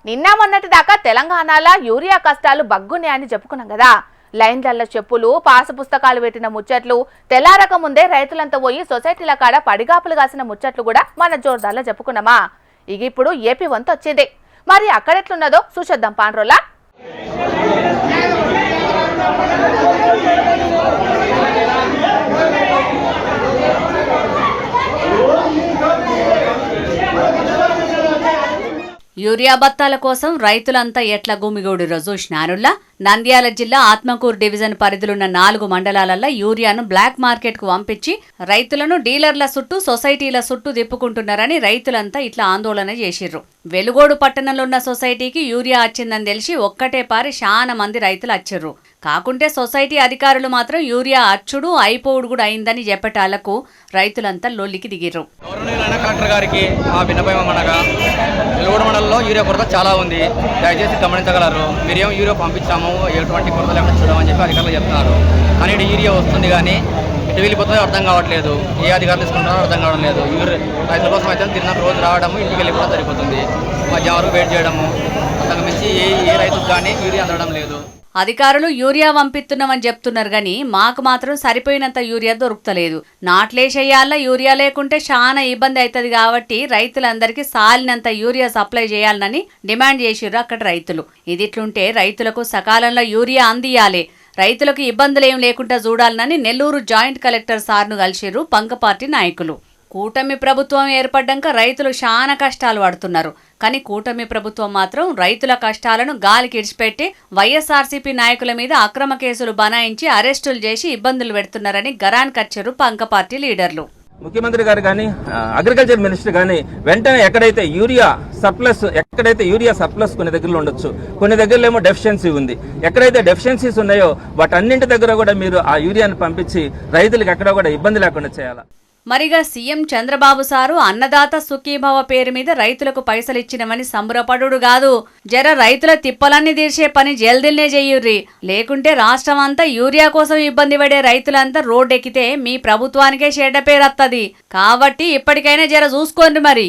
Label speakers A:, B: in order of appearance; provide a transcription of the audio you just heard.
A: నిన్న మొన్నటి దాకా తెలంగాణలో యూరియా కష్టాలు బగ్గున్నాయని చెప్పుకున్నాం కదా. లైన్లల్ల చెప్పులు పాసు పుస్తకాలు పెట్టిన ముచ్చట్లు తెల్లారక ముందే రైతులంతా పోయి సొసైటీల కాడ పడిగాపులు కాసిన ముచ్చట్లు కూడా మన జోర్దార్లో చెప్పుకున్నామా. ఇక ఇప్పుడు ఏపీ వంతు వచ్చింది. మరి అక్కడెట్లున్నదో చూసేద్దాం పాండ్రోలా.
B: యూరియా బత్తాల కోసం రైతులంతా ఎట్ల గుమిగూడిరో చూసినారులా. నంద్యాల జిల్లా ఆత్మకూరు డివిజన్ పరిధిలున్న 4 మండలాలలో యూరియాను బ్లాక్ మార్కెట్ కు పంపించి రైతులను డీలర్ల చుట్టూ సొసైటీల చుట్టూ తిప్పుకుంటున్నారని రైతులంతా ఇట్లా ఆందోళన చేసిర్రు. వెలుగోడు పట్టణంలో ఉన్న సొసైటీకి యూరియా వచ్చిందని తెలిసి ఒక్కటే పారి చాలా మంది రైతులు వచ్చిర్రు. కాకుంటే సొసైటీ అధికారులు మాత్రం యూరియా అచ్చుడు అయిపోవుడు కూడా అయిందని చెప్పటాలకు రైతులంతా లొల్లికి దిగిర్రు.
C: కలెక్టర్ గారికి మా విన్నపమనగా వెలుగోడు మండలంలో యూరియా కొరత చాలా ఉంది, దయచేసి గమనించగలరు. మీరేమో యూరియా పంపించాము, ఎటువంటి కొరత లేకుండా చూడమని చెప్పి అధికారులు చెప్తున్నారు. కానీ యూరియా వస్తుంది కానీ ఇటు వెళ్ళిపోతుందో అర్థం కావట్లేదు. ఏ అధికారులు తీసుకుంటారో అర్థం కావడం లేదు. రైతుల కోసం అయితే తిన్న రోజు రావడము, ఇంటికి వెళ్ళిపోవడం సరిపోతుంది. మధ్యాహ్నం వరకు వెయిట్ చేయడము, అంతకు మించి ఏ రైతుకు కానీ యూరియా అందడం లేదు.
B: అధికారులు యూరియా పంపిస్తున్నామని చెప్తున్నారు గాని మాకు మాత్రం సరిపోయినంత యూరియా దొరుకుతలేదు. నాట్లేసేయాల యూరియా లేకుంటే చాలా ఇబ్బంది అవుతుంది కాబట్టి రైతులందరికీ సాలినంత యూరియా సప్లై చేయాలని డిమాండ్ చేసిర్రు అక్కడ రైతులు. ఇదిట్లుంటే రైతులకు సకాలంలో యూరియా అందియాలి, రైతులకు ఇబ్బందులేం లేకుండా చూడాలని నెల్లూరు జాయింట్ కలెక్టర్ సార్ను కలిసిర్రు పంక పార్టీ నాయకులు. కూటమి ప్రభుత్వం ఏర్పడ్డాక రైతులు చాలా కష్టాలు పడుతున్నారు. కానీ కూటమి ప్రభుత్వం మాత్రం రైతుల కష్టాలను గాలికి ఇడిచిపెట్టి వైఎస్ఆర్సీపీ నాయకుల మీద అక్రమ కేసులు బనాయించి అరెస్టులు చేసి ఇబ్బందులు పెడుతున్నారని గరాన్ కచ్చారు పంక పార్టీ లీడర్లు.
D: ముఖ్యమంత్రి గారు కానీ అగ్రికల్చర్ మినిస్టర్ కానీ వెంటనే ఎక్కడైతే యూరియా సర్ప్లస్ కొన్ని దగ్గరలో ఉండొచ్చు, కొన్ని దగ్గరలో ఏమో డెఫిషియన్సీ ఉంది. ఎక్కడైతే డెఫిషియన్సీస్ ఉన్నాయో వాటన్నింటి దగ్గర కూడా మీరు ఆ యూరియాను పంపించి రైతులకు ఎక్కడ కూడా ఇబ్బంది లేకుండా చేయాలి.
B: మరిగా సీఎం చంద్రబాబు సారు అన్నదాత సుఖీభవ పేరు మీద రైతులకు పైసలు ఇచ్చినవని సంబరపడు కాదు, జర రైతుల తిప్పలన్నీ తీర్చే పని జల్దిల్నే చెయ్యుర్రి. లేకుంటే రాష్ట్రం అంతా యూరియా కోసం ఇబ్బంది పడే రైతులంతా రోడ్డెక్కితే మీ ప్రభుత్వానికే చెడ్డ పేరు వత్తది. కాబట్టి ఇప్పటికైనా జర చూసుకోండి మరి.